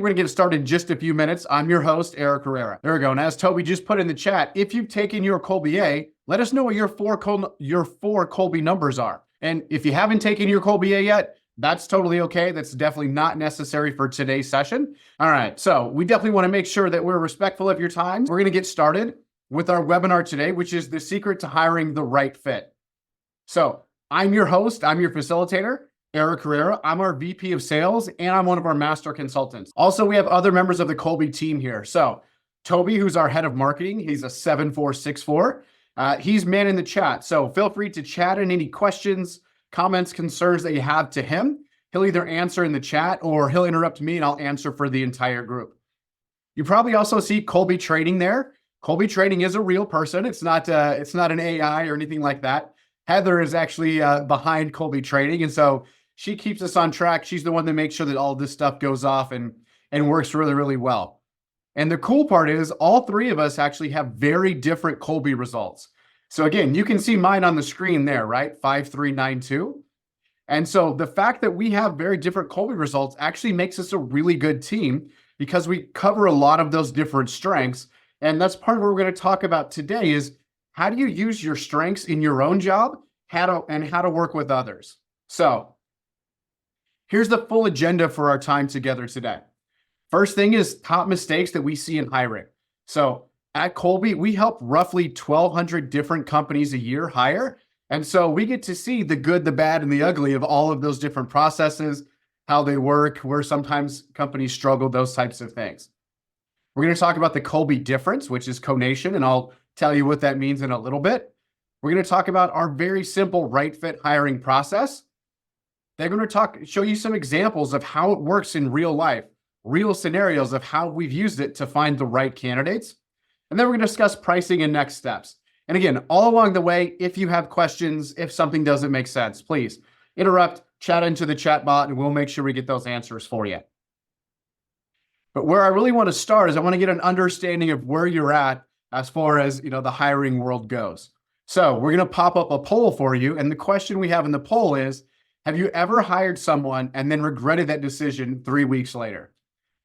We're going to get started in just a few minutes. I'm your host, Eric Herrera. There we go. And as Toby just put in the chat, if you've taken your Kolbe A, let us know what your four Kolbe numbers are. And if you haven't taken your Kolbe A yet, that's totally okay. That's definitely not necessary for today's session. All right. So we definitely want to make sure that we're respectful of your time. We're going to get started with our webinar today, which is the secret to hiring the right fit. So I'm your host. I'm your facilitator, Eric Herrera. I'm our VP of Sales, and I'm one of our master consultants. Also, we have other members of the Kolbe team here. So Toby, who's our head of marketing, he's a 7464. He's manning the chat. So feel free to chat in any questions, comments, concerns that you have to him. He'll either answer in the chat or he'll interrupt me and I'll answer for the entire group. You probably also see Kolbe Trading there. Kolbe Trading is a real person. It's not an AI or anything like that. Heather is actually behind Kolbe Trading, and so she keeps us on track. She's the one that makes sure that all this stuff goes off and works really, really well. And the cool part is all three of us actually have very different Kolbe results. So again, you can see mine on the screen there, right? 5392. And so the fact that we have very different Kolbe results actually makes us a really good team because we cover a lot of those different strengths. And that's part of what we're going to talk about today is how do you use your strengths in your own job, how to work with others. So here's the full agenda for our time together today. First thing is top mistakes that we see in hiring. So at Kolbe, we help roughly 1,200 different companies a year hire. And so we get to see the good, the bad, and the ugly of all of those different processes, how they work, where sometimes companies struggle, those types of things. We're going to talk about the Kolbe difference, which is conation, and I'll tell you what that means in a little bit. We're going to talk about our very simple right fit hiring process. They're going to show you some examples of how it works in real life, real scenarios of how we've used it to find the right candidates. And then we're going to discuss pricing and next steps. And again, all along the way, if you have questions, if something doesn't make sense, please interrupt, chat into the chat bot, and we'll make sure we get those answers for you. But where I really want to start is I want to get an understanding of where you're at as far as the hiring world goes. So we're going to pop up a poll for you. And the question we have in the poll is, have you ever hired someone and then regretted that decision 3 weeks later?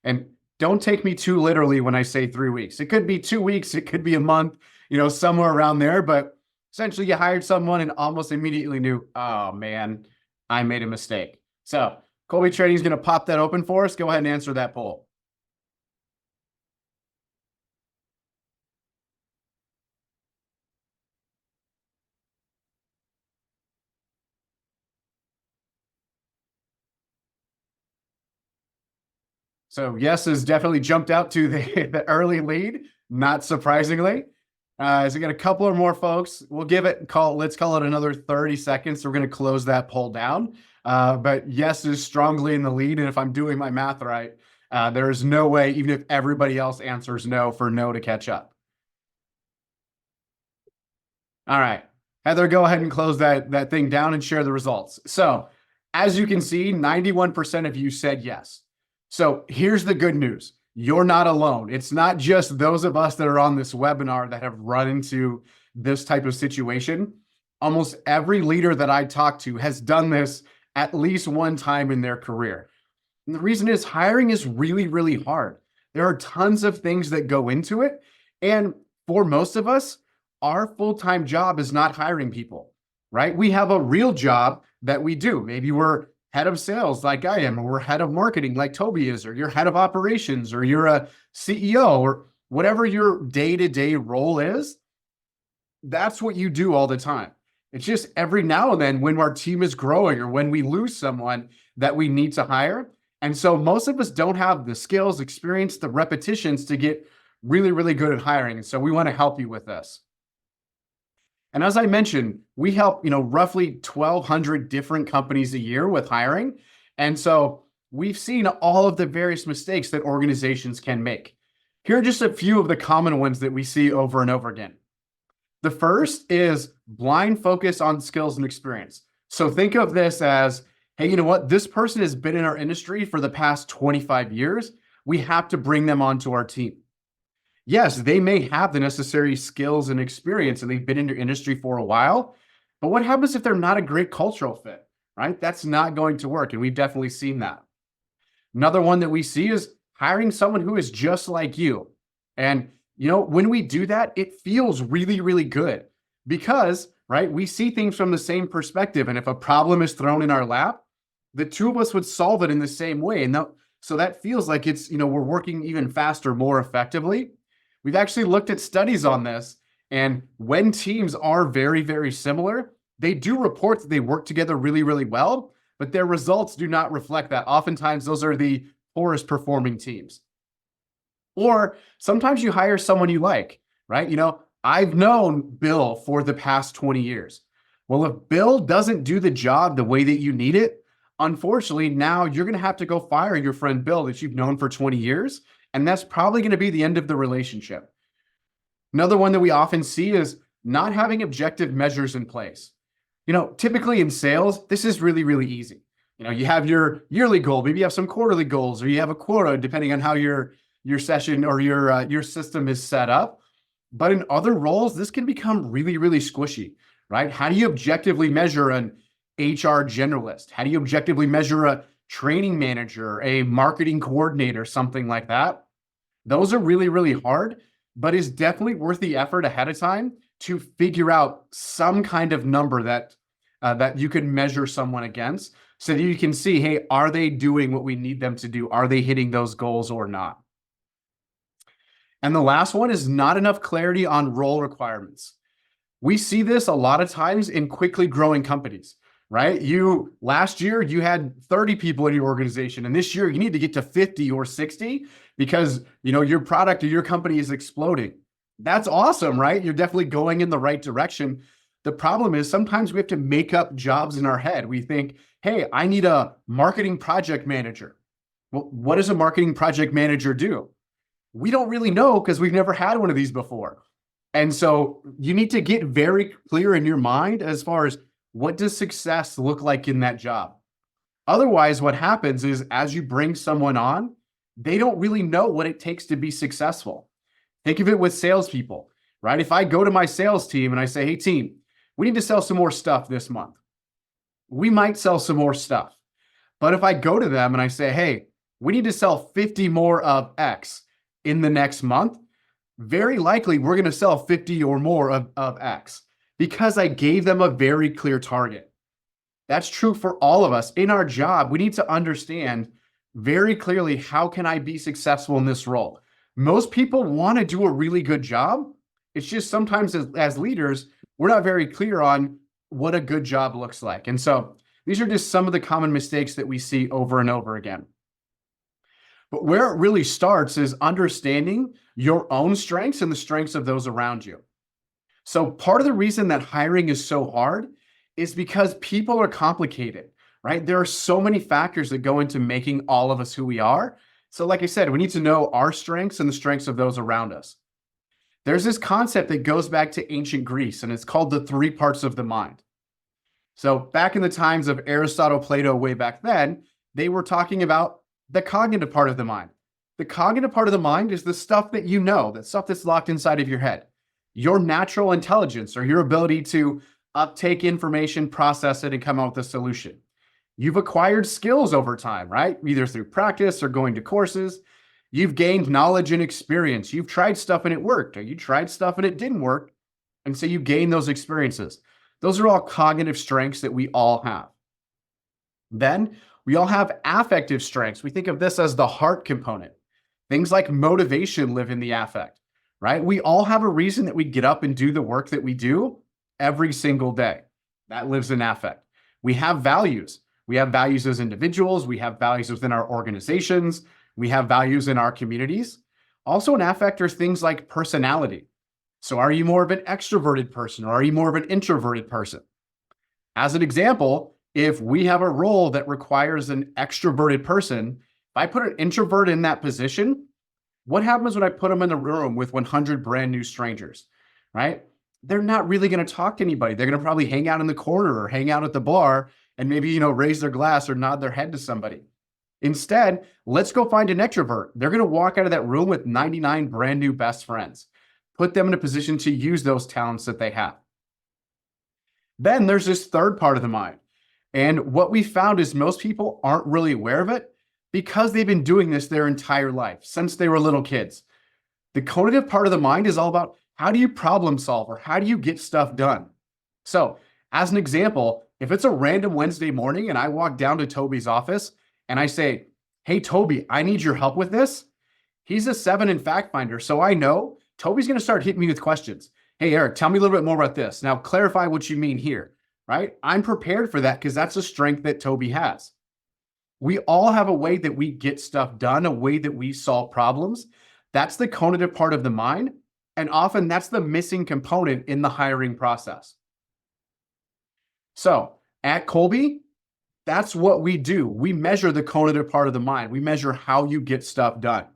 And don't take me too literally when I say 3 weeks. It could be 2 weeks. It could be a month, somewhere around there. But essentially you hired someone and almost immediately knew, oh man, I made a mistake. So Kolbe Trading is going to pop that open for us. Go ahead and answer that poll. So yes has definitely jumped out to the early lead, not surprisingly. As we got a couple or more folks, we'll give it let's call it another 30 seconds. So we're going to close that poll down. But yes is strongly in the lead. And if I'm doing my math right, there is no way, even if everybody else answers no, for no to catch up. All right, Heather, go ahead and close that thing down and share the results. So as you can see, 91% of you said yes. So here's the good news. You're not alone. It's not just those of us that are on this webinar that have run into this type of situation. Almost every leader that I talk to has done this at least one time in their career. And the reason is hiring is really, really hard. There are tons of things that go into it. And for most of us, our full-time job is not hiring people, right? We have a real job that we do. Maybe we're head of sales like I am, or we're head of marketing like Toby is, or you're head of operations, or you're a CEO, or whatever your day-to-day role is. That's what you do all the time. It's just every now and then when our team is growing or when we lose someone that we need to hire. And so most of us don't have the skills, experience, the repetitions to get really, really good at hiring. And so we want to help you with this. And as I mentioned, we help, roughly 1,200 different companies a year with hiring. And so we've seen all of the various mistakes that organizations can make. Here are just a few of the common ones that we see over and over again. The first is blind focus on skills and experience. So think of this as, hey, you know what? This person has been in our industry for the past 25 years. We have to bring them onto our team. Yes, they may have the necessary skills and experience and they've been in your industry for a while, but what happens if they're not a great cultural fit, right? That's not going to work. And we've definitely seen that. Another one that we see is hiring someone who is just like you. And, when we do that, it feels really, really good because, right, we see things from the same perspective. And if a problem is thrown in our lap, the two of us would solve it in the same way. And so that feels like it's, we're working even faster, more effectively. We've actually looked at studies on this. And when teams are very, very similar, they do report that they work together really, really well, but their results do not reflect that. Oftentimes, those are the poorest performing teams. Or sometimes you hire someone you like, right? I've known Bill for the past 20 years. Well, if Bill doesn't do the job the way that you need it, unfortunately, now you're going to have to go fire your friend Bill that you've known for 20 years. And that's probably going to be the end of the relationship. Another one that we often see is not having objective measures in place. Typically in sales, this is really, really easy. You have your yearly goal, maybe you have some quarterly goals, or you have a quota, depending on how your session or your system is set up. But in other roles, this can become really, really squishy, right? How do you objectively measure an HR generalist? How do you objectively measure a training manager, a marketing coordinator, something like that? Those are really, really hard, but it's definitely worth the effort ahead of time to figure out some kind of number that you can measure someone against so that you can see, hey, are they doing what we need them to do? Are they hitting those goals or not? And the last one is not enough clarity on role requirements. We see this a lot of times in quickly growing companies, right? Last year, you had 30 people in your organization, and this year you need to get to 50 or 60 because, your product or your company is exploding. That's awesome, right? You're definitely going in the right direction. The problem is sometimes we have to make up jobs in our head. We think, hey, I need a marketing project manager. Well, what does a marketing project manager do? We don't really know because we've never had one of these before. And so you need to get very clear in your mind as far as what does success look like in that job? Otherwise, what happens is as you bring someone on, they don't really know what it takes to be successful. Think of it with salespeople, right? If I go to my sales team and I say, hey, team, we need to sell some more stuff this month. We might sell some more stuff. But if I go to them and I say, hey, we need to sell 50 more of X in the next month, very likely we're going to sell 50 or more of X because I gave them a very clear target. That's true for all of us. In our job, we need to understand very clearly, how can I be successful in this role? Most people want to do a really good job. It's just sometimes as leaders, we're not very clear on what a good job looks like. And so these are just some of the common mistakes that we see over and over again. But where it really starts is understanding your own strengths and the strengths of those around you. So part of the reason that hiring is so hard is because people are complicated, right? There are so many factors that go into making all of us who we are. So like I said, we need to know our strengths and the strengths of those around us. There's this concept that goes back to ancient Greece, and it's called the three parts of the mind. So back in the times of Aristotle, Plato, way back then, they were talking about the cognitive part of the mind. The cognitive part of the mind is the stuff that you know, that stuff that's locked inside of your head. Your natural intelligence, or your ability to uptake information, process it, and come out with a solution. You've acquired skills over time, right? Either through practice or going to courses. You've gained knowledge and experience. You've tried stuff and it worked, or you tried stuff and it didn't work. And so you gain those experiences. Those are all cognitive strengths that we all have. Then we all have affective strengths. We think of this as the heart component. Things like motivation live in the affect, right? We all have a reason that we get up and do the work that we do every single day. That lives in affect. We have values. We have values as individuals. We have values within our organizations. We have values in our communities. Also in affect are things like personality. So are you more of an extroverted person, or are you more of an introverted person? As an example, if we have a role that requires an extroverted person, if I put an introvert in that position, what happens when I put them in a room with 100 brand new strangers, right? They're not really going to talk to anybody. They're going to probably hang out in the corner or hang out at the bar and maybe, raise their glass or nod their head to somebody. Instead, let's go find an extrovert. They're going to walk out of that room with 99 brand new best friends. Put them in a position to use those talents that they have. Then there's this third part of the mind. And what we found is most people aren't really aware of it because they've been doing this their entire life, since they were little kids. The cognitive part of the mind is all about how do you problem solve or how do you get stuff done? So, as an example, if it's a random Wednesday morning and I walk down to Toby's office and I say, hey, Toby, I need your help with this. He's a 7 in fact finder. So I know Toby's going to start hitting me with questions. Hey, Eric, tell me a little bit more about this. Now clarify what you mean here, right? I'm prepared for that because that's a strength that Toby has. We all have a way that we get stuff done, a way that we solve problems. That's the cognitive part of the mind. And often that's the missing component in the hiring process. So at Kolbe, that's what we do. We measure the cognitive part of the mind. We measure how you get stuff done.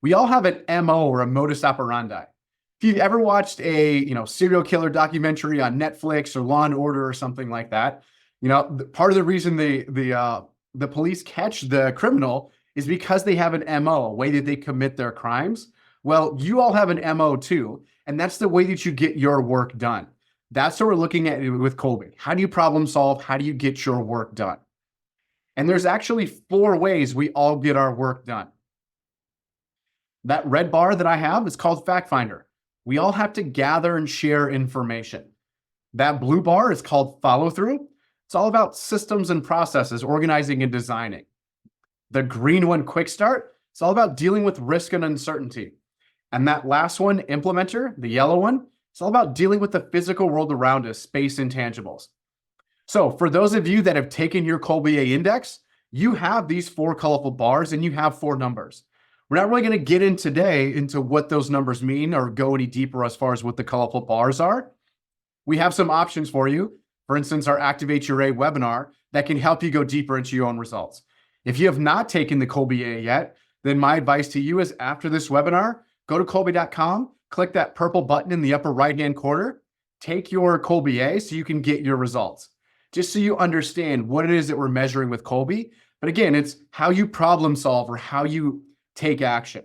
We all have an MO or a modus operandi. If you've ever watched a serial killer documentary on Netflix or Law and Order or something like that, part of the reason the police catch the criminal is because they have an MO, a way that they commit their crimes. Well, you all have an MO too, and that's the way that you get your work done. That's what we're looking at with Kolbe. How do you problem solve? How do you get your work done? And there's actually 4 ways we all get our work done. That red bar that I have is called Fact Finder. We all have to gather and share information. That blue bar is called Follow Through. It's all about systems and processes, organizing and designing. The green one, Quick Start, it's all about dealing with risk and uncertainty. And that last one, Implementer, the yellow one, it's all about dealing with the physical world around us, space intangibles. So for those of you that have taken your Kolbe index, you have these 4 colorful bars and you have 4 numbers. We're not really going to get in today into what those numbers mean or go any deeper as far as what the colorful bars are. We have some options for you. For instance, our Activate Your A webinar that can help you go deeper into your own results. If you have not taken the Kolbe yet, then my advice to you is after this webinar, go to Kolbe.com, click that purple button in the upper right-hand corner, take your Kolbe so you can get your results. Just so you understand what it is that we're measuring with Kolbe. But again, it's how you problem solve or how you take action.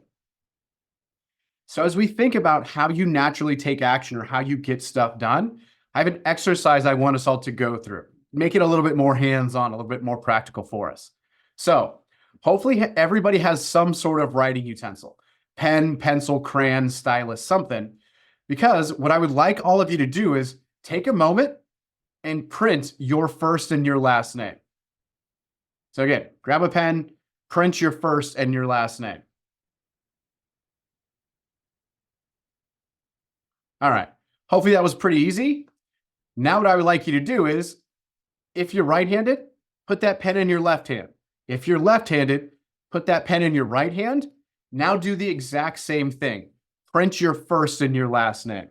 So as we think about how you naturally take action or how you get stuff done, I have an exercise I want us all to go through. Make it a little bit more hands-on, a little bit more practical for us. So hopefully everybody has some sort of writing utensil, pen, pencil, crayon, stylus, something, because what I would like all of you to do is take a moment and print your first and your last name. So again, grab a pen, print your first and your last name. All right. Hopefully that was pretty easy. Now what I would like you to do is, if you're right-handed, put that pen in your left hand. If you're left-handed, put that pen in your right hand. Now do the exact same thing. Print your first and your last name.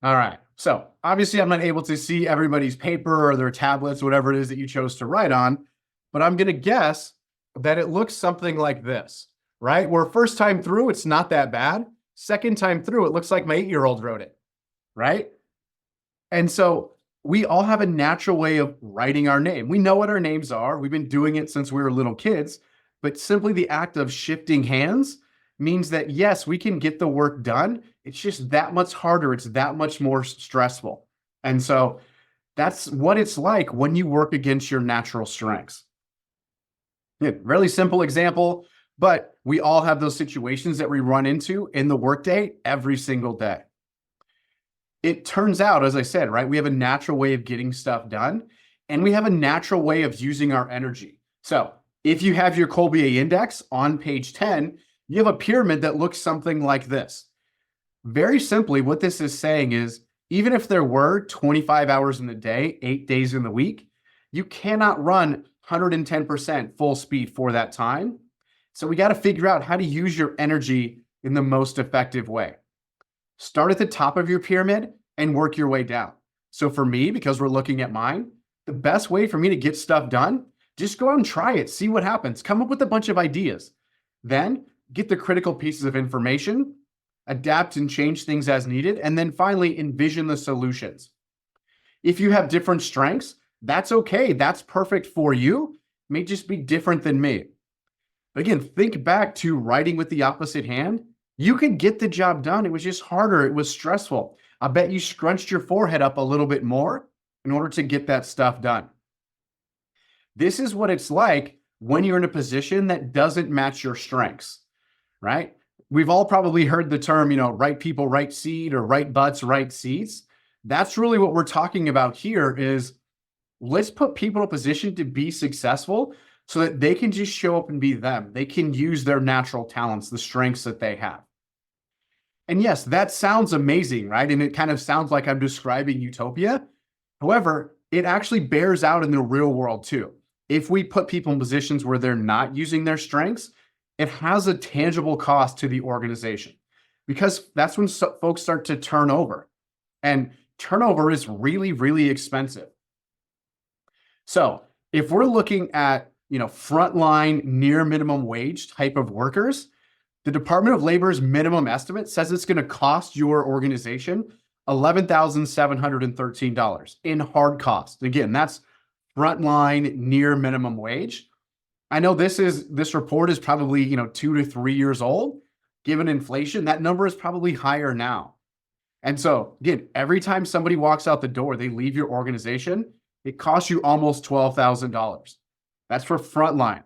All right. So obviously I'm not able to see everybody's paper or their tablets, whatever it is that you chose to write on, but I'm going to guess that it looks something like this, right? Where first time through, it's not that bad. Second time through, it looks like my 8-year-old wrote it, right? And so we all have a natural way of writing our name. We know what our names are. We've been doing it since we were little kids, but simply the act of shifting hands means that yes, we can get the work done. It's just that much harder. It's that much more stressful. And so that's what it's like when you work against your natural strengths. Yeah, really simple example, but we all have those situations that we run into in the workday every single day. It turns out, as I said, right, we have a natural way of getting stuff done, and we have a natural way of using our energy. So if you have your Kolbe index on page 10, you have a pyramid that looks something like this. Very simply, what this is saying is, even if there were 25 hours in the day, 8 days in the week, you cannot run 110% full speed for that time. So we got to figure out how to use your energy in the most effective way. Start at the top of your pyramid and work your way down. So for me, because we're looking at mine, the best way for me to get stuff done, just go out and try it, see what happens, come up with a bunch of ideas. Then get the critical pieces of information, adapt and change things as needed, and then finally envision the solutions. If you have different strengths, that's okay. That's perfect for you. It may just be different than me. Again, think back to writing with the opposite hand. You could get the job done. It was just harder. It was stressful. I bet you scrunched your forehead up a little bit more in order to get that stuff done. This is what it's like when you're in a position that doesn't match your strengths, right? We've all probably heard the term, right people, right seat, or right butts, right seats. That's really what we're talking about here is let's put people in a position to be successful so that they can just show up and be them. They can use their natural talents, the strengths that they have. And yes, that sounds amazing, right? And it kind of sounds like I'm describing utopia. However, it actually bears out in the real world too. If we put people in positions where they're not using their strengths, it has a tangible cost to the organization because that's when folks start to turn over. And turnover is really, really expensive. So if we're looking at, frontline near minimum wage type of workers, the Department of Labor's minimum estimate says it's going to cost your organization $11,713 in hard cost. Again, that's frontline near minimum wage. I know this report is probably, 2 to 3 years old. Given inflation, that number is probably higher now. And so again, every time somebody walks out the door, they leave your organization, it costs you almost $12,000. That's for frontline.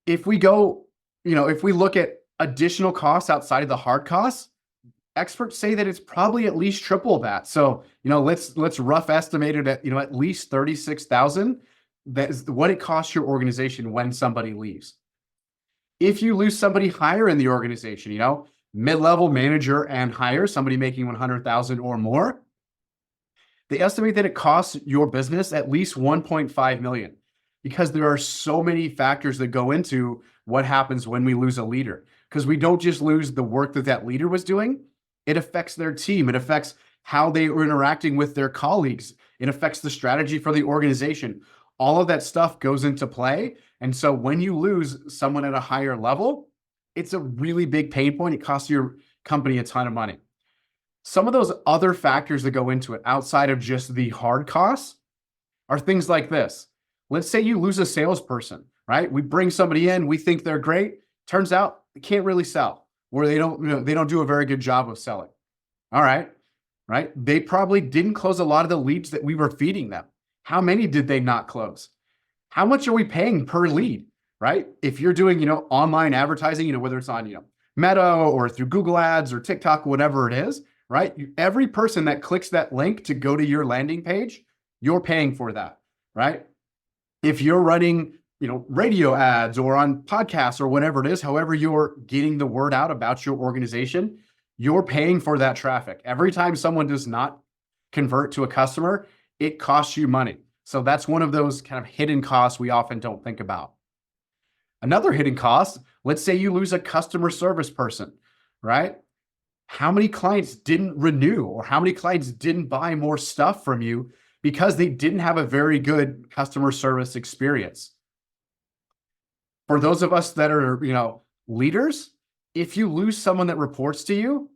If we go, if we look at additional costs outside of the hard costs, experts say that it's probably at least triple that. So, let's rough estimate it at, at least $36,000. That is what it costs your organization when somebody leaves. If you lose somebody higher in the organization, mid-level manager and higher, somebody making 100,000 or more, they estimate that it costs your business at least 1.5 million because there are so many factors that go into what happens when we lose a leader. Because we don't just lose the work that leader was doing, it affects their team. It affects how they are interacting with their colleagues. It affects the strategy for the organization. All of that stuff goes into play. And so when you lose someone at a higher level, it's a really big pain point. It costs your company a ton of money. Some of those other factors that go into it outside of just the hard costs are things like this. Let's say you lose a salesperson, right? We bring somebody in, we think they're great. Turns out they can't really sell, or they don't do a very good job of selling. All right. They probably didn't close a lot of the leads that we were feeding them. How many did they not close? How much are we paying per lead, right? If you're doing, online advertising, whether it's on, Meta or through Google Ads or TikTok, whatever it is, right? Every person that clicks that link to go to your landing page, you're paying for that, right? If you're running, radio ads or on podcasts or whatever it is, however you're getting the word out about your organization, you're paying for that traffic. Every time someone does not convert to a customer, it costs you money. So that's one of those kind of hidden costs we often don't think about. Another hidden cost, let's say you lose a customer service person, right? How many clients didn't renew or how many clients didn't buy more stuff from you because they didn't have a very good customer service experience? For those of us that are, leaders, if you lose someone that reports to you,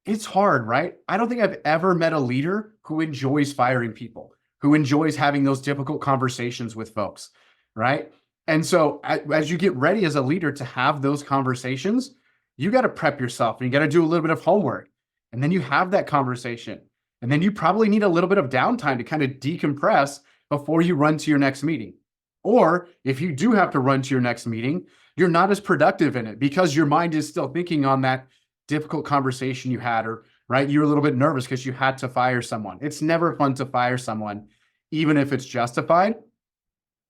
it's hard, right? I don't think I've ever met a leader who enjoys firing people, who enjoys having those difficult conversations with folks, right? And so as you get ready as a leader to have those conversations, you got to prep yourself and you got to do a little bit of homework. And then you have that conversation. And then you probably need a little bit of downtime to kind of decompress before you run to your next meeting. Or if you do have to run to your next meeting, you're not as productive in it because your mind is still thinking on that difficult conversation you had, or right, you're a little bit nervous because you had to fire someone. It's never fun to fire someone, even if it's justified.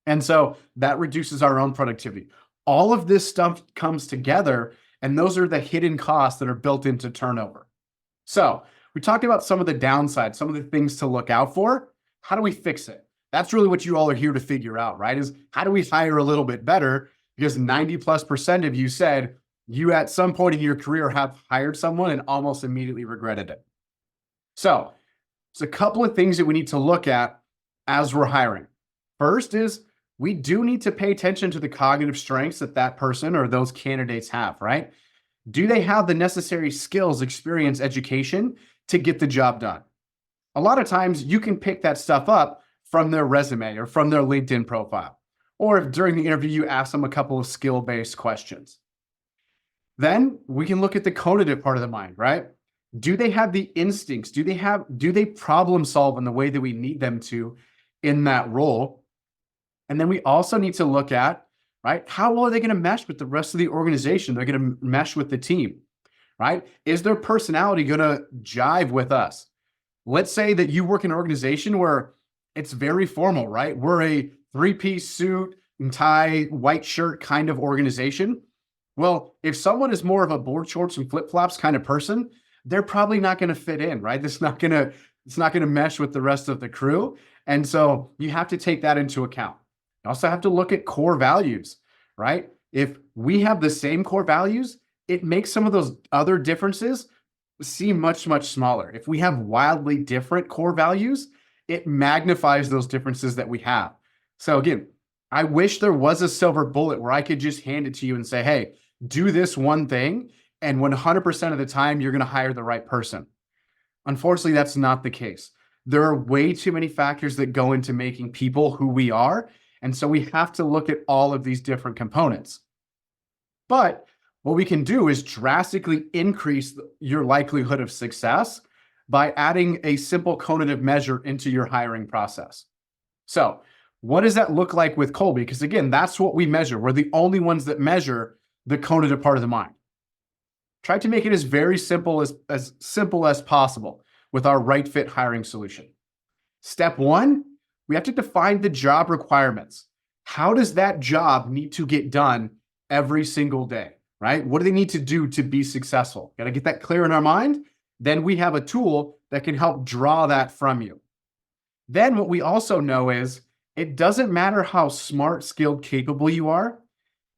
And so that reduces our own productivity. All of this stuff comes together, and those are the hidden costs that are built into turnover. So we talked about some of the downsides, some of the things to look out for. How do we fix it? That's really what you all are here to figure out, right? Is how do we hire a little bit better? Because 90+% of you said you at some point in your career have hired someone and almost immediately regretted it. So there's a couple of things that we need to look at as we're hiring. First is we do need to pay attention to the cognitive strengths that that person or those candidates have, right? Do they have the necessary skills, experience, education to get the job done? A lot of times you can pick that stuff up from their resume or from their LinkedIn profile. or if during the interview you ask them a couple of skill-based questions. Then we can look at the cognitive part of the mind, right? Do they have the instincts? Do they problem solve in the way that we need them to in that role? And then we also need to look at, right, how well are they going to mesh with the rest of the organization? They're going to mesh with the team, right? Is their personality going to jive with us? Let's say that you work in an organization where it's very formal, right? We're a three-piece suit and tie, white shirt kind of organization. Well, if someone is more of a board shorts and flip-flops kind of person, they're probably not going to fit in, right? It's not going to mesh with the rest of the crew. And so you have to take that into account. You also have to look at core values, right? If we have the same core values, it makes some of those other differences seem much, much smaller. If we have wildly different core values, it magnifies those differences that we have. So again, I wish there was a silver bullet where I could just hand it to you and say, hey, do this one thing, and 100% of the time, you're going to hire the right person. Unfortunately, that's not the case. There are way too many factors that go into making people who we are. And so we have to look at all of these different components. But what we can do is drastically increase your likelihood of success by adding a simple cognitive measure into your hiring process. So what does that look like with Kolbe? Because again, that's what we measure. We're the only ones that measure the cognitive part of the mind. Try to make it as very simple as possible with our RightFit hiring solution. Step one, we have to define the job requirements. How does that job need to get done every single day, right? What do they need to do to be successful? Got to get that clear in our mind. Then we have a tool that can help draw that from you. Then what we also know is it doesn't matter how smart, skilled, capable you are.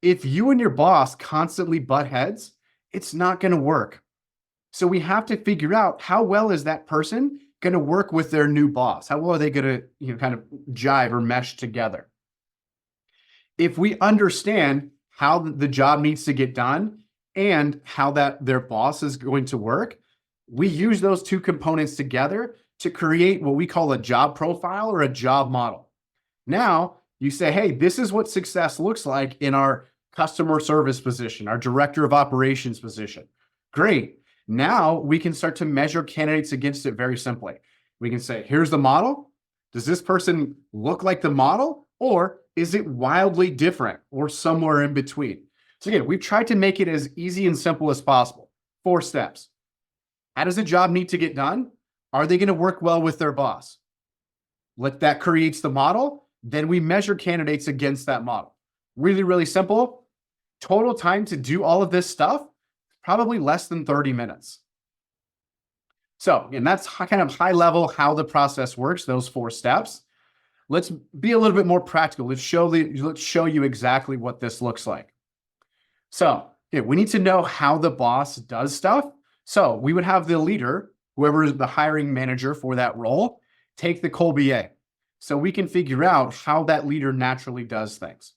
If you and your boss constantly butt heads, it's not going to work. So we have to figure out how well is that person going to work with their new boss? How well are they going to, kind of jive or mesh together? If we understand how the job needs to get done and how that their boss is going to work, we use those two components together to create what we call a job profile or a job model. Now you say, hey, this is what success looks like in our customer service position, our director of operations position. Great. Now we can start to measure candidates against it very simply. We can say, here's the model. Does this person look like the model, or is it wildly different or somewhere in between? So again, we've tried to make it as easy and simple as possible. 4 steps. How does the job need to get done? Are they going to work well with their boss? That creates the model. Then we measure candidates against that model. Really, really simple. Total time to do all of this stuff, probably less than 30 minutes. So, and that's kind of high level how the process works, those 4 steps. Let's be a little bit more practical. Let's show you exactly what this looks like. So, we need to know how the boss does stuff. So we would have the leader, whoever is the hiring manager for that role, take the Kolbe A. So we can figure out how that leader naturally does things.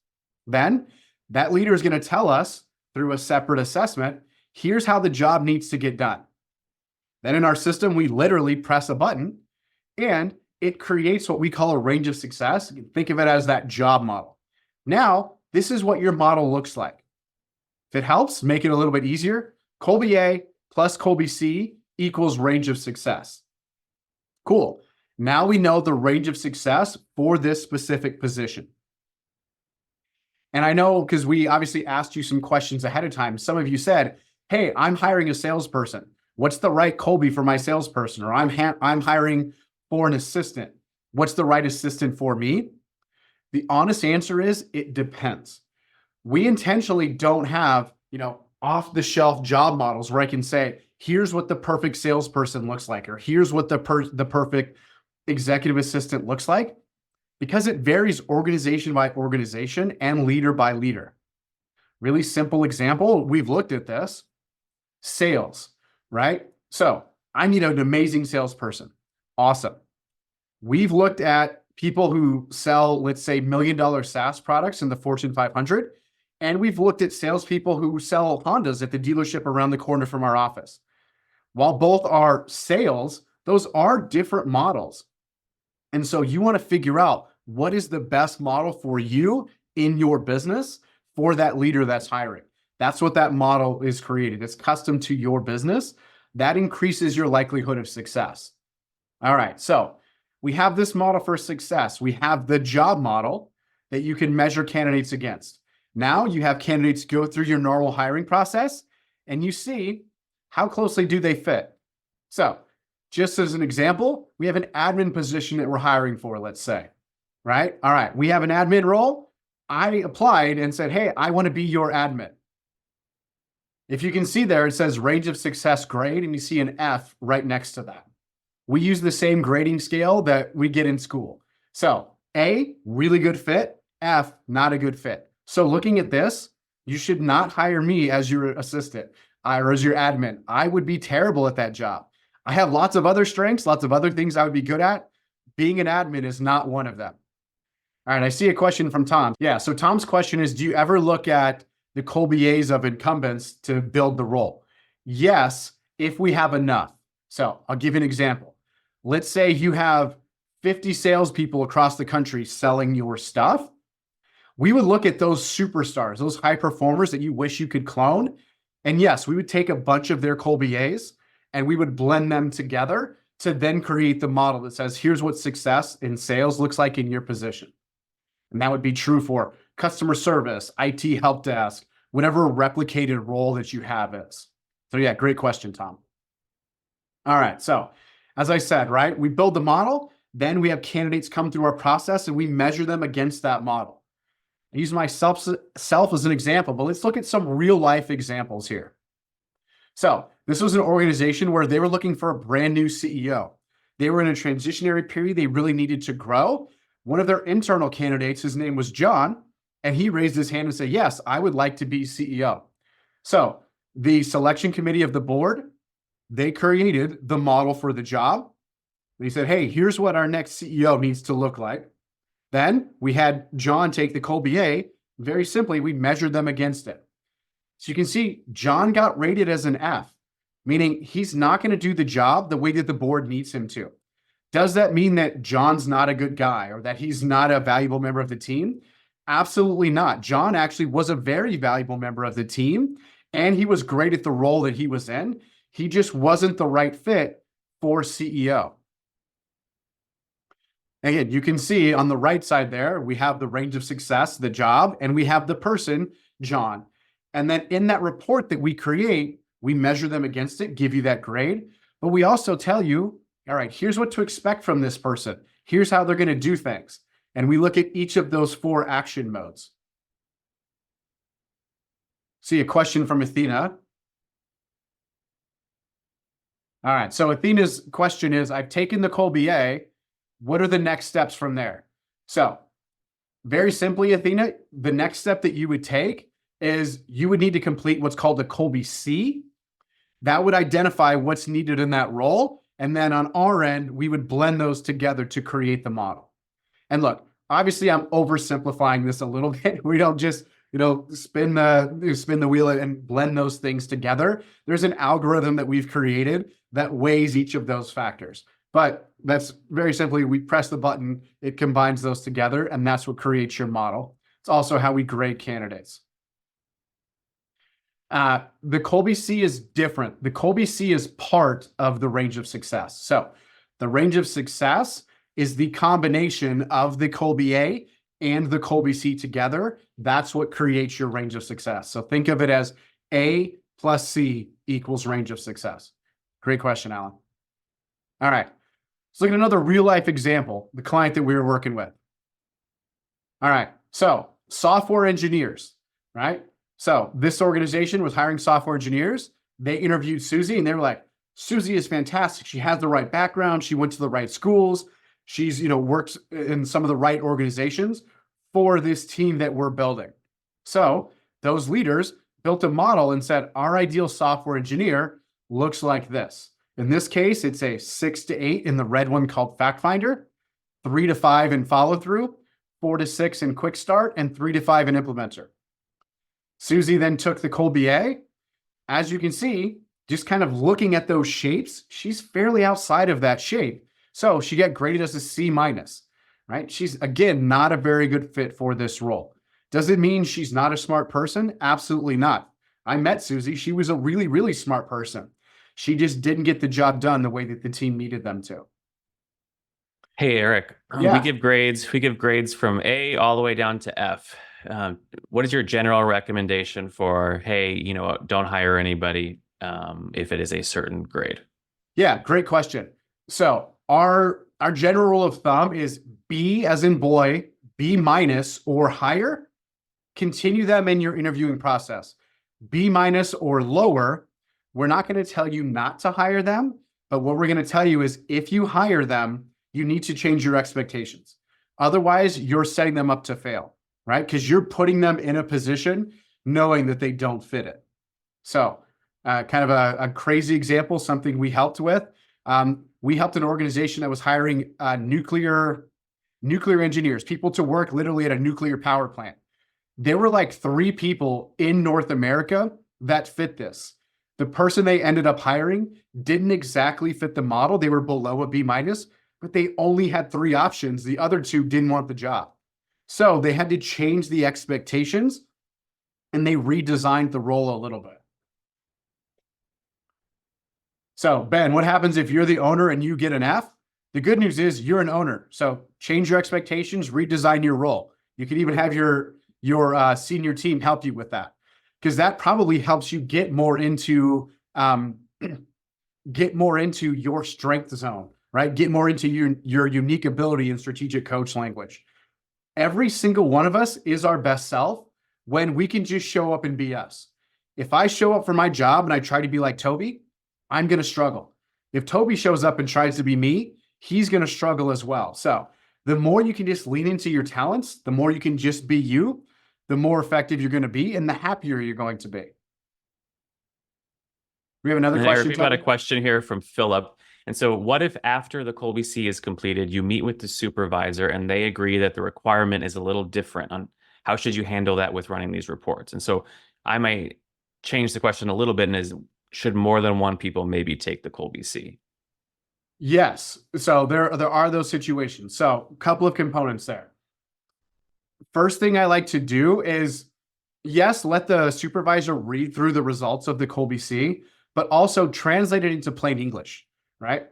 Then that leader is going to tell us through a separate assessment, here's how the job needs to get done. Then in our system, we literally press a button and it creates what we call a range of success. You can think of it as that job model. Now, this is what your model looks like. If it helps, make it a little bit easier. Kolbe A plus Kolbe C equals range of success. Cool. Now we know the range of success for this specific position. And I know because we obviously asked you some questions ahead of time. Some of you said, hey, I'm hiring a salesperson. What's the right Kolbe for my salesperson? Or I'm hiring for an assistant. What's the right assistant for me? The honest answer is it depends. We intentionally don't have, off-the-shelf job models where I can say, here's what the perfect salesperson looks like, or here's what the perfect executive assistant looks like, because it varies organization by organization and leader by leader. Really simple example, we've looked at this. Sales, right? So I need an amazing salesperson. Awesome. We've looked at people who sell, let's say, $1 million SaaS products in the Fortune 500. And we've looked at salespeople who sell Hondas at the dealership around the corner from our office. While both are sales, those are different models. And so you want to figure out what is the best model for you in your business for that leader that's hiring. That's what that model is created. It's custom to your business. That increases your likelihood of success. All right, so we have this model for success. We have the job model that you can measure candidates against. Now you have candidates go through your normal hiring process and you see how closely do they fit. So just as an example, we have an admin position that we're hiring for, let's say, right? All right, we have an admin role. I applied and said, hey, I want to be your admin. If you can see there, it says range of success grade, and you see an F right next to that. We use the same grading scale that we get in school. So A, really good fit. F, not a good fit. So looking at this, you should not hire me as your assistant or as your admin. I would be terrible at that job. I have lots of other strengths, lots of other things I would be good at. Being an admin is not one of them. All right, I see a question from Tom. Yeah, so Tom's question is, do you ever look at the Kolbe A's of incumbents to build the role? Yes, if we have enough. So I'll give you an example. Let's say you have 50 salespeople across the country selling your stuff. We would look at those superstars, those high performers that you wish you could clone. And yes, we would take a bunch of their Kolbe A's and we would blend them together to then create the model that says, here's what success in sales looks like in your position. And that would be true for customer service, IT help desk, whatever replicated role that you have is. So yeah, great question, Tom. All right, so as I said, right, we build the model, then we have candidates come through our process and we measure them against that model. I use myself as an example, but let's look at some real life examples here. So this was an organization where they were looking for a brand new CEO. They were in a transitionary period. They really needed to grow. One of their internal candidates, his name was John, and he raised his hand and said, yes, I would like to be CEO. So the selection committee of the board, they created the model for the job. They said, hey, here's what our next CEO needs to look like. Then we had John take the Kolbe A. Very simply, we measured them against it. So you can see John got rated as an F, meaning he's not going to do the job the way that the board needs him to. Does that mean that John's not a good guy or that he's not a valuable member of the team? Absolutely not. John actually was a very valuable member of the team, and he was great at the role that he was in. He just wasn't the right fit for CEO. Again, you can see on the right side there, we have the range of success, the job, and we have the person, John. And then in that report that we create, we measure them against it, give you that grade, but we also tell you, all right, here's what to expect from this person. Here's how they're going to do things. And we look at each of those 4 action modes. See a question from Athena. All right, so Athena's question is, I've taken the Kolbe A. What are the next steps from there? So very simply, Athena, the next step that you would take is you would need to complete what's called the Kolbe C. That would identify what's needed in that role. And then on our end, we would blend those together to create the model. And look, obviously I'm oversimplifying this a little bit. We don't just, spin the wheel and blend those things together. There's an algorithm that we've created that weighs each of those factors. But that's very simply, we press the button, it combines those together, and that's what creates your model. It's also how we grade candidates. The Kolbe C is different. The Kolbe C is part of the range of success. So the range of success is the combination of the Kolbe A and the Kolbe C together. That's what creates your range of success. So think of it as A plus C equals range of success. Great question, Alan. All right. Let's look at another real life example, the client that we were working with. All right. So software engineers, right? So this organization was hiring software engineers. They interviewed Susie and they were like, Susie is fantastic. She has the right background. She went to the right schools. She's, works in some of the right organizations for this team that we're building. So those leaders built a model and said, our ideal software engineer looks like this. In this case, it's a 6 to 8 in the red one called Fact Finder, 3 to 5 in follow through, 4 to 6 in quick start, and 3 to 5 in implementer. Susie then took the Kolbe A. As you can see, just kind of looking at those shapes, she's fairly outside of that shape. So she got graded as a C minus, right? She's, again, not a very good fit for this role. Does it mean she's not a smart person? Absolutely not. I met Susie. She was a really, really smart person. She just didn't get the job done the way that the team needed them to. Hey Eric, we Yeah. give grades. We give grades from A all the way down to F. What is your general recommendation for, hey, don't hire anybody if it is a certain grade? Yeah, great question. So our general rule of thumb is B as in boy, B minus or higher. Continue them in your interviewing process. B minus or lower, we're not going to tell you not to hire them, but what we're going to tell you is if you hire them, you need to change your expectations. Otherwise, you're setting them up to fail, right? Because you're putting them in a position knowing that they don't fit it. So, kind of a crazy example, something we helped with. We helped an organization that was hiring nuclear engineers, people to work literally at a nuclear power plant. There were like 3 people in North America that fit this. The person they ended up hiring didn't exactly fit the model. They were below a B minus, but they only had 3 options. The other 2 didn't want the job. So they had to change the expectations and they redesigned the role a little bit. So Ben, what happens if you're the owner and you get an F? The good news is you're an owner. So change your expectations, redesign your role. You can even have your senior team help you with that, because that probably helps you get more into your strength zone, right? Get more into your unique ability in strategic coach language. Every single one of us is our best self when we can just show up and be us. If I show up for my job and I try to be like Toby, I'm going to struggle. If Toby shows up and tries to be me, he's going to struggle as well. So the more you can just lean into your talents, the more you can just be you, the more effective you're going to be and the happier you're going to be. We have another question. Eric, we've got a question here from Philip. And so what if after the Kolbe C is completed, you meet with the supervisor and they agree that the requirement is a little different on how should you handle that with running these reports? And so I might change the question a little bit and is, should more than one people maybe take the Kolbe C? Yes. So there are those situations. So a couple of components there. First thing I like to do is, yes, let the supervisor read through the results of the Kolbe C, but also translate it into plain English, right?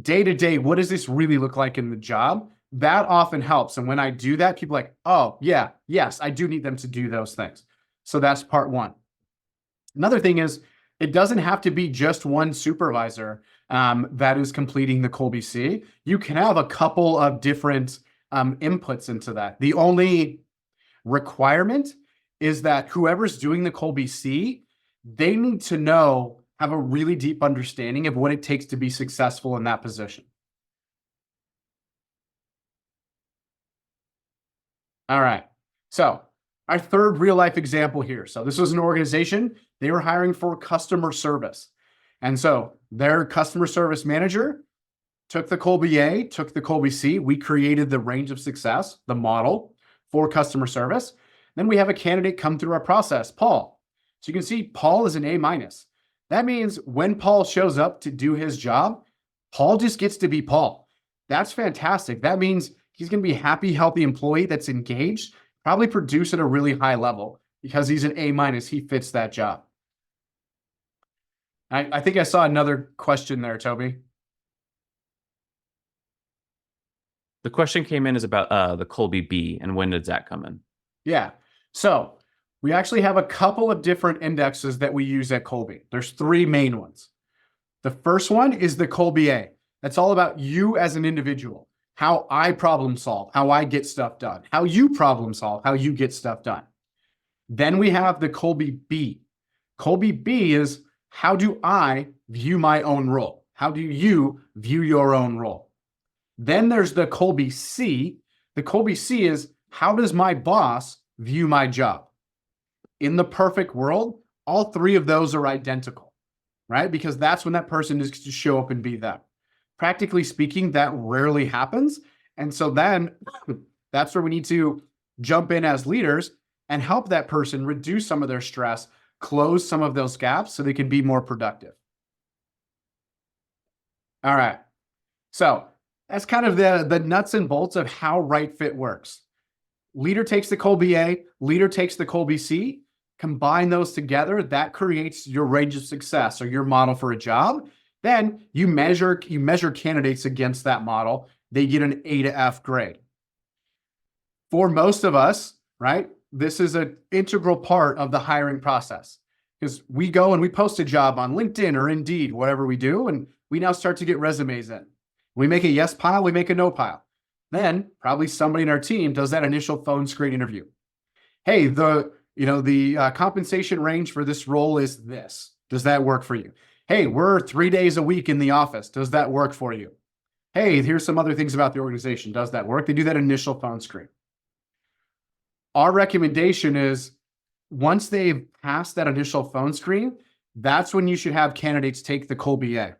Day to day, what does this really look like in the job? That often helps. And when I do that, people are like, oh, yeah, yes, I do need them to do those things. So that's part one. Another thing is, it doesn't have to be just one supervisor that is completing the Kolbe C. You can have a couple of different inputs into that. The only requirement is that whoever's doing the Kolbe C, they need to have a really deep understanding of what it takes to be successful in that position. All right. So our third real life example here. So this was an organization, they were hiring for customer service. And so their customer service manager took the Kolbe A, took the Kolbe C. We created the range of success, the model for customer service. Then we have a candidate come through our process, Paul. So you can see Paul is an A minus. That means when Paul shows up to do his job, Paul just gets to be Paul. That's fantastic. That means he's going to be a happy, healthy employee that's engaged, probably produce at a really high level because he's an A minus. He fits that job. I think I saw another question there, Toby. The question came in is about the Kolbe B and when does that come in? Yeah. So we actually have a couple of different indexes that we use at Kolbe. There's 3 main ones. The first one is the Kolbe A. That's all about you as an individual, how I problem solve, how I get stuff done, how you problem solve, how you get stuff done. Then we have the Kolbe B. Kolbe B is how do I view my own role? How do you view your own role? Then there's the Kolbe C. The Kolbe C is how does my boss view my job? In the perfect world, all 3 of those are identical, right? Because that's when that person is to show up and be them. Practically speaking, that rarely happens. And so then that's where we need to jump in as leaders and help that person reduce some of their stress, close some of those gaps so they can be more productive. All right. So that's kind of the nuts and bolts of how RightFit works. leader takes the Kolbe A, leader takes the Kolbe C, combine those together, that creates your range of success or your model for a job. Then you measure candidates against that model. They get an A to F grade. For most of us, right, this is an integral part of the hiring process, because we go and we post a job on LinkedIn or Indeed, whatever we do, and we now start to get resumes in. We make a yes pile, we make a no pile. Then probably somebody in our team does that initial phone screen interview. Hey, the compensation range for this role is this. Does that work for you? Hey, we're 3 days a week in the office. Does that work for you? Hey, here's some other things about the organization. Does that work? They do that initial phone screen. Our recommendation is once they've passed that initial phone screen, that's when you should have candidates take the Kolbe A.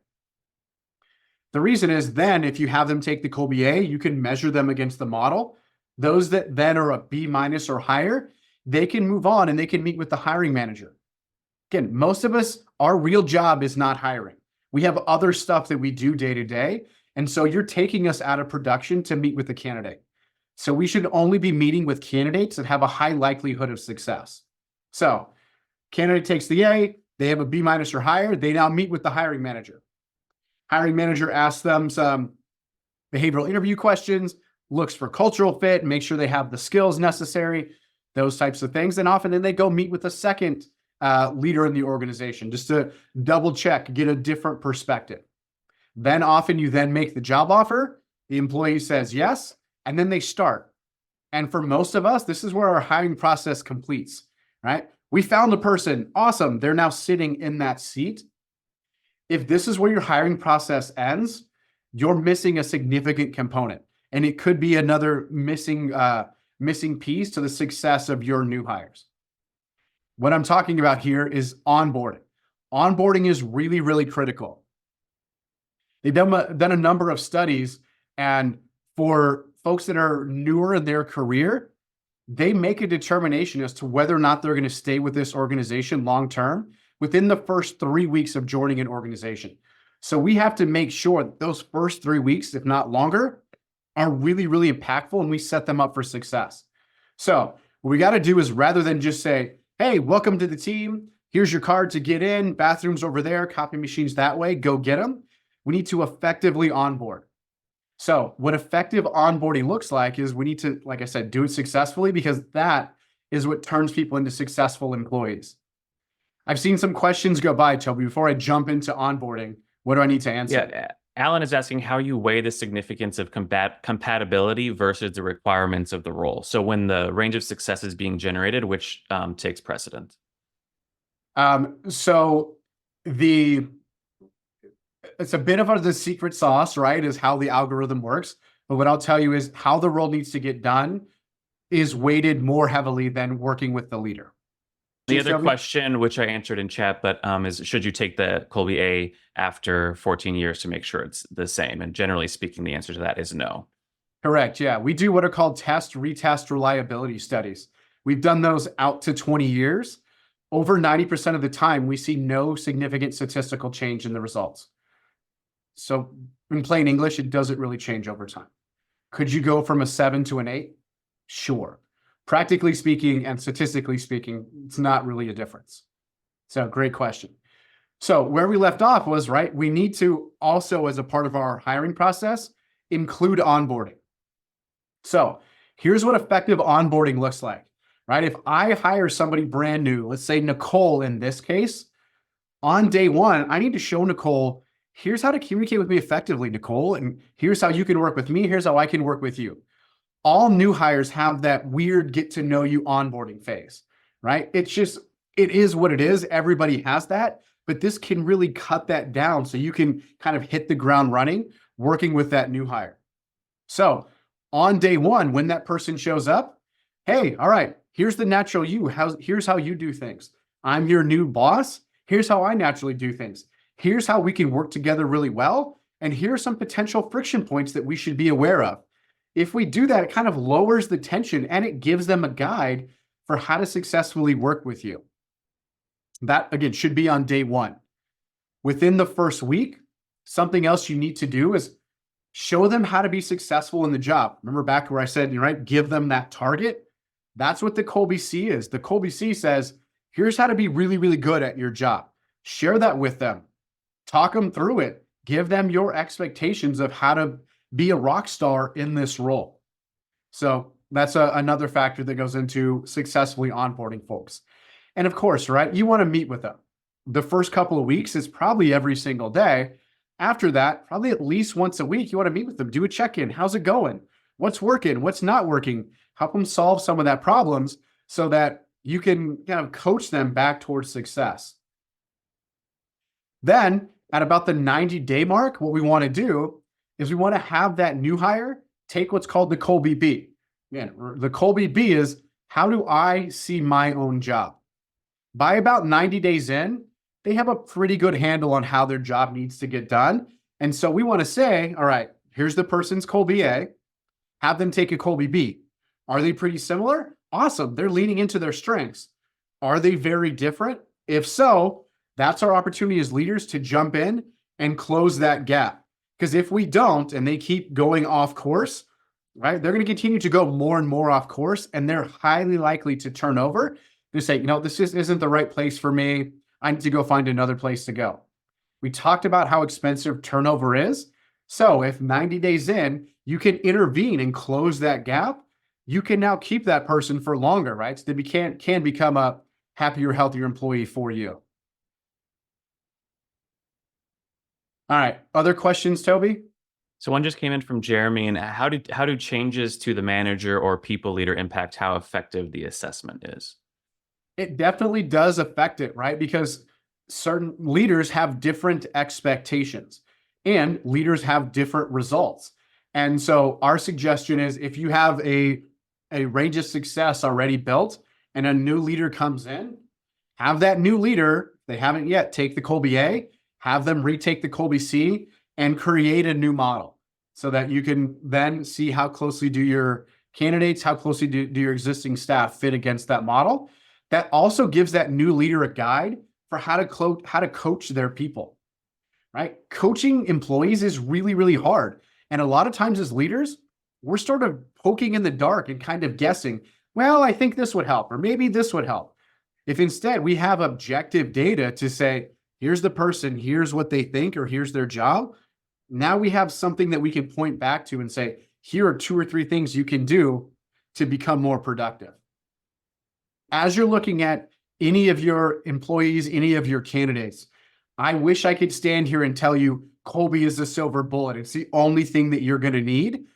The reason is then if you have them take the Kolbe A, you can measure them against the model. Those that then are a B- or higher, they can move on and they can meet with the hiring manager. Again, most of us, our real job is not hiring. We have other stuff that we do day to day. And so you're taking us out of production to meet with the candidate. So we should only be meeting with candidates that have a high likelihood of success. So candidate takes the A, they have a B- or higher, they now meet with the hiring manager. Hiring manager asks them some behavioral interview questions, looks for cultural fit, make sure they have the skills necessary, those types of things. And often then they go meet with a second leader in the organization just to double check, get a different perspective. Then often you then make the job offer, the employee says yes, and then they start. And for most of us, this is where our hiring process completes, right? We found a person, awesome, they're now sitting in that seat. If this is where your hiring process ends, you're missing a significant component, and it could be another missing piece to the success of your new hires. What I'm talking about here is onboarding. Onboarding is really, really critical. They've done a number of studies, and for folks that are newer in their career, they make a determination as to whether or not they're going to stay with this organization long-term within the first 3 weeks of joining an organization. So we have to make sure that those first 3 weeks, if not longer, are really, really impactful, and we set them up for success. So what we got to do is, rather than just say, hey, welcome to the team, here's your card to get in, bathrooms over there, copy machines that way, go get them. We need to effectively onboard. So what effective onboarding looks like is we need to, like I said, do it successfully, because that is what turns people into successful employees. I've seen some questions go by, Toby. Before I jump into onboarding, what do I need to answer? Yeah, Alan is asking how you weigh the significance of compatibility versus the requirements of the role. So when the range of success is being generated, which takes precedent? So it's a bit of the secret sauce, right, is how the algorithm works. But what I'll tell you is how the role needs to get done is weighted more heavily than working with the leader. The other question, which I answered in chat, but is should you take the Kolbe A after 14 years to make sure it's the same? And generally speaking, the answer to that is no. Correct. Yeah. We do what are called test, retest reliability studies. We've done those out to 20 years. Over 90% of the time, we see no significant statistical change in the results. So in plain English, it doesn't really change over time. Could you go from a 7 to an 8? Sure. Practically speaking and statistically speaking, it's not really a difference. So great question. So where we left off was, right, we need to also, as a part of our hiring process, include onboarding. So here's what effective onboarding looks like, right? If I hire somebody brand new, let's say Nicole in this case, on day one, I need to show Nicole, here's how to communicate with me effectively, Nicole, and here's how you can work with me, here's how I can work with you. All new hires have that weird get to know you onboarding phase, right? It is what it is. Everybody has that, but this can really cut that down so you can kind of hit the ground running working with that new hire. So on day one, when that person shows up, hey, all right, here's the natural you. Here's how you do things. I'm your new boss. Here's how I naturally do things. Here's how we can work together really well. And here are some potential friction points that we should be aware of. If we do that, it kind of lowers the tension and it gives them a guide for how to successfully work with you. That, again, should be on day one. Within the first week, something else you need to do is show them how to be successful in the job. Remember back where I said, right, give them that target. That's what the Kolbe C is. The Kolbe C says, here's how to be really, really good at your job. Share that with them. Talk them through it. Give them your expectations of how to be a rock star in this role. So that's another factor that goes into successfully onboarding folks. And of course, right, you want to meet with them. The first couple of weeks is probably every single day. After that, probably at least once a week, you want to meet with them, do a check-in. How's it going? What's working? What's not working? Help them solve some of that problems so that you can kind of coach them back towards success. Then at about the 90-day mark, what we want to do is we want to have that new hire take what's called the Kolbe B. Again, the Kolbe B is, how do I see my own job? By about 90 days in, they have a pretty good handle on how their job needs to get done. And so we want to say, all right, here's the person's Kolbe A, have them take a Kolbe B. Are they pretty similar? Awesome. They're leaning into their strengths. Are they very different? If so, that's our opportunity as leaders to jump in and close that gap. Because if we don't, and they keep going off course, right, they're going to continue to go more and more off course, and they're highly likely to turn over. They say, this just isn't the right place for me. I need to go find another place to go. We talked about how expensive turnover is. So if 90 days in, you can intervene and close that gap, you can now keep that person for longer, right? So they can become a happier, healthier employee for you. All right. Other questions, Toby? So one just came in from Jeremy, and how do changes to the manager or people leader impact how effective the assessment is? It definitely does affect it, right? Because certain leaders have different expectations and leaders have different results. And so our suggestion is, if you have a range of success already built and a new leader comes in, have that new leader, they haven't yet, take the Kolbe A, have them retake the Kolbe C and create a new model so that you can then see how closely do your candidates, how closely do your existing staff fit against that model. That also gives that new leader a guide for how to coach their people, right? Coaching employees is really, really hard. And a lot of times as leaders, we're sort of poking in the dark and kind of guessing, well, I think this would help, or maybe this would help. If instead we have objective data to say, here's the person, here's what they think, or here's their job, now we have something that we can point back to and say, here are 2 or 3 things you can do to become more productive. As you're looking at any of your employees, any of your candidates, I wish I could stand here and tell you Kolbe is the silver bullet. It's the only thing that you're going to need.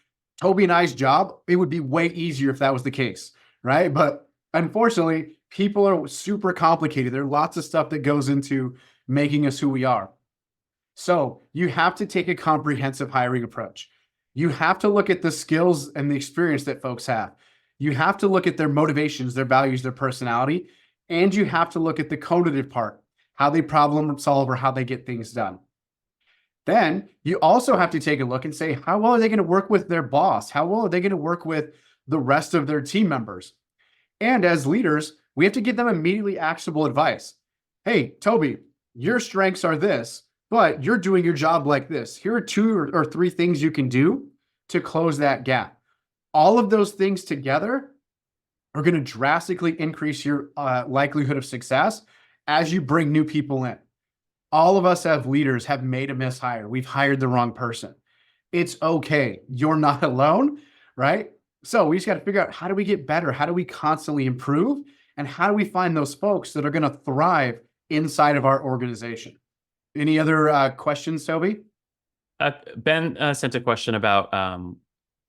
Toby and I's job, it would be way easier if that was the case, right? But unfortunately, people are super complicated. There are lots of stuff that goes into making us who we are. So you have to take a comprehensive hiring approach. You have to look at the skills and the experience that folks have. You have to look at their motivations, their values, their personality, and you have to look at the cognitive part, how they problem solve or how they get things done. Then you also have to take a look and say, how well are they going to work with their boss? How well are they going to work with the rest of their team members? And as leaders, we have to give them immediately actionable advice. Hey, Toby, your strengths are this, but you're doing your job like this. Here are 2 or 3 things you can do to close that gap. All of those things together are going to drastically increase your likelihood of success as you bring new people in. All of us as leaders have made a mishire. We've hired the wrong person. It's okay. You're not alone, right? So we just got to figure out, how do we get better? How do we constantly improve? And how do we find those folks that are going to thrive inside of our organization? Any other questions, Toby? Ben sent a question about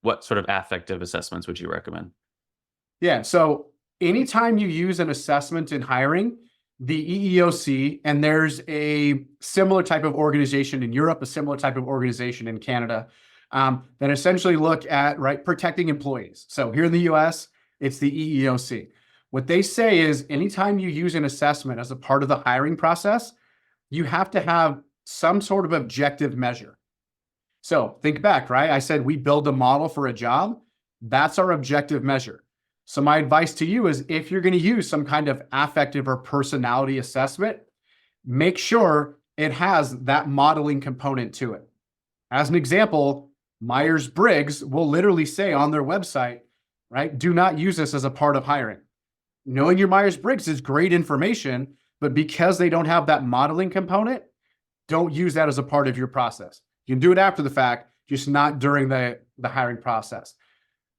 what sort of affective assessments would you recommend? Yeah, so anytime you use an assessment in hiring, the EEOC, and there's a similar type of organization in Europe, a similar type of organization in Canada, that essentially look at, right, protecting employees. So here in the US, it's the EEOC. What they say is, anytime you use an assessment as a part of the hiring process, you have to have some sort of objective measure. So think back, right? I said we build a model for a job. That's our objective measure. So my advice to you is, if you're going to use some kind of affective or personality assessment, make sure it has that modeling component to it. As an example, Myers-Briggs will literally say on their website, right? Do not use this as a part of hiring. Knowing your Myers-Briggs is great information, but because they don't have that modeling component, don't use that as a part of your process. You can do it after the fact, just not during the hiring process.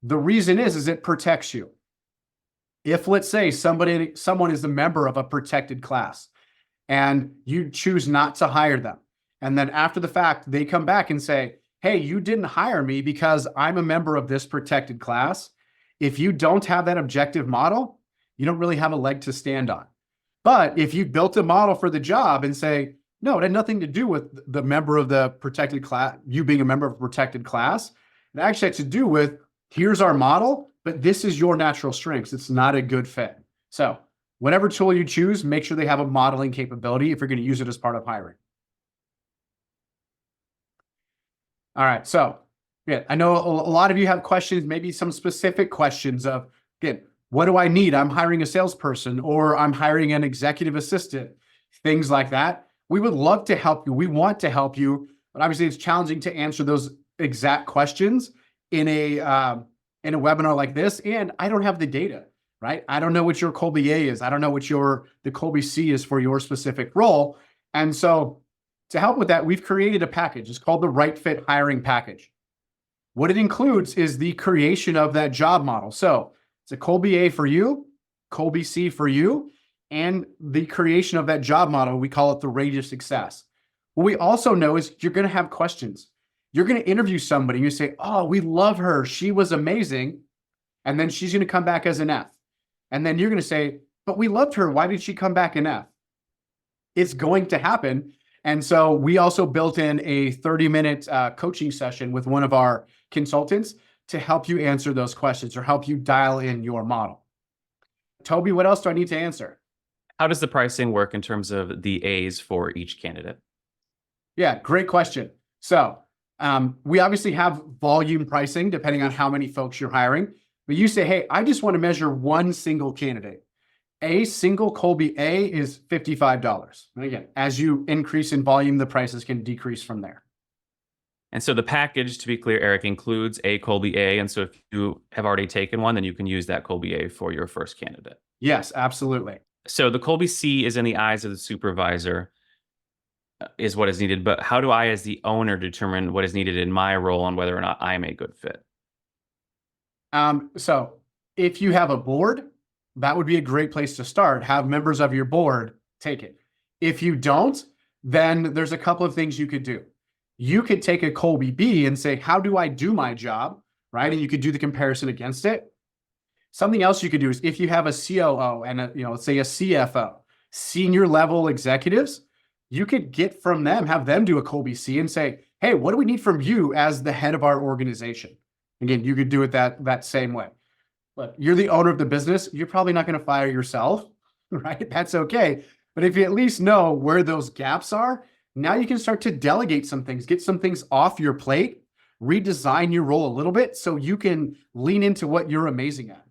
The reason is it protects you. If, let's say, someone is a member of a protected class and you choose not to hire them, and then after the fact, they come back and say, hey, you didn't hire me because I'm a member of this protected class. If you don't have that objective model, you don't really have a leg to stand on. But if you built a model for the job and say, no, it had nothing to do with the member of the protected class, you being a member of a protected class, it actually had to do with, here's our model, but this is your natural strengths. It's not a good fit. So whatever tool you choose, make sure they have a modeling capability if you're going to use it as part of hiring. All right. So yeah, I know a lot of you have questions, maybe some specific questions of, again, what do I need? I'm hiring a salesperson or I'm hiring an executive assistant, things like that. We would love to help you. We want to help you, but obviously it's challenging to answer those exact questions in a webinar like this. And I don't have the data, right? I don't know what your Kolbe A is. I don't know what the Kolbe C is for your specific role. And so to help with that, we've created a package. It's called the RightFit Hiring Package. What it includes is the creation of that job model. So it's a Kolbe A for you, Kolbe C for you, and the creation of that job model. We call it the radius of success. What we also know is you're going to have questions. You're going to interview somebody and you say, oh, we love her. She was amazing. And then she's going to come back as an F. And then you're going to say, but we loved her. Why did she come back an F? It's going to happen. And so we also built in a 30-minute coaching session with one of our consultants to help you answer those questions or help you dial in your model. Toby, what else do I need to answer? How does the pricing work in terms of the A's for each candidate? Yeah, great question. So we obviously have volume pricing depending on how many folks you're hiring. But you say, hey, I just want to measure one single candidate. A single Kolbe A is $55. And again, as you increase in volume, the prices can decrease from there. And so the package, to be clear, Eric, includes a Kolbe A. And so if you have already taken one, then you can use that Kolbe A for your first candidate. Yes, absolutely. So the Kolbe C is in the eyes of the supervisor is what is needed. But how do I, as the owner, determine what is needed in my role and whether or not I'm a good fit? So if you have a board, that would be a great place to start. Have members of your board take it. If you don't, then there's a couple of things you could do. You could take a Kolbe B and say, how do I do my job? Right. And you could do the comparison against it. Something else you could do is if you have a COO and let's say a CFO, senior level executives, you could get from them, have them do a Kolbe C and say, hey, what do we need from you as the head of our organization? Again, you could do it that same way. But you're the owner of the business. You're probably not going to fire yourself, right? That's okay. But if you at least know where those gaps are, now you can start to delegate some things, get some things off your plate, redesign your role a little bit so you can lean into what you're amazing at.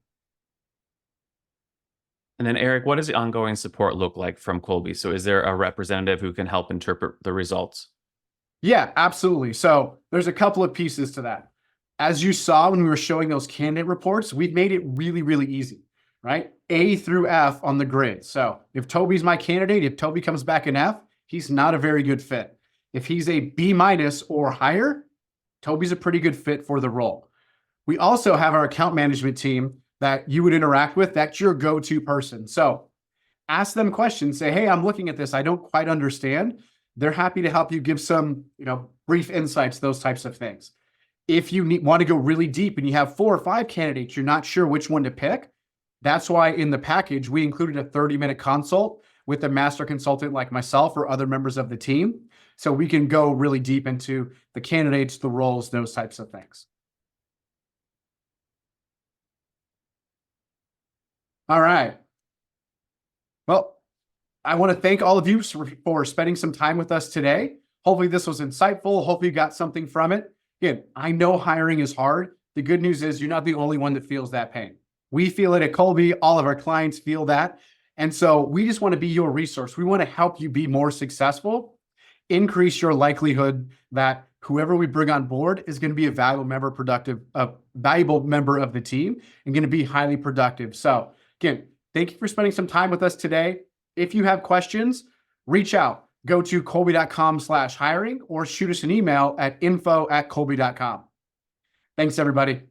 And then, Eric, what does the ongoing support look like from Kolbe? So is there a representative who can help interpret the results? Yeah, absolutely. So there's a couple of pieces to that. As you saw when we were showing those candidate reports, we've made it really, really easy, right? A through F on the grid. So if Toby's my candidate, if Toby comes back an F, he's not a very good fit. If he's a B- or higher, Toby's a pretty good fit for the role. We also have our account management team that you would interact with. That's your go-to person. So ask them questions. Say, hey, I'm looking at this. I don't quite understand. They're happy to help you give some, brief insights, those types of things. If you want to go really deep and you have 4 or 5 candidates, you're not sure which one to pick. That's why in the package, we included a 30-minute consult with a master consultant like myself or other members of the team. So we can go really deep into the candidates, the roles, those types of things. All right. Well, I want to thank all of you for spending some time with us today. Hopefully this was insightful. Hopefully you got something from it. Again, I know hiring is hard. The good news is you're not the only one that feels that pain. We feel it at Kolbe. All of our clients feel that. And so we just want to be your resource. We want to help you be more successful, increase your likelihood that whoever we bring on board is going to be a valuable member of the team and going to be highly productive. So again, thank you for spending some time with us today. If you have questions, reach out. Go to kolbe.com/hiring or shoot us an email at info@kolbe.com. Thanks, everybody.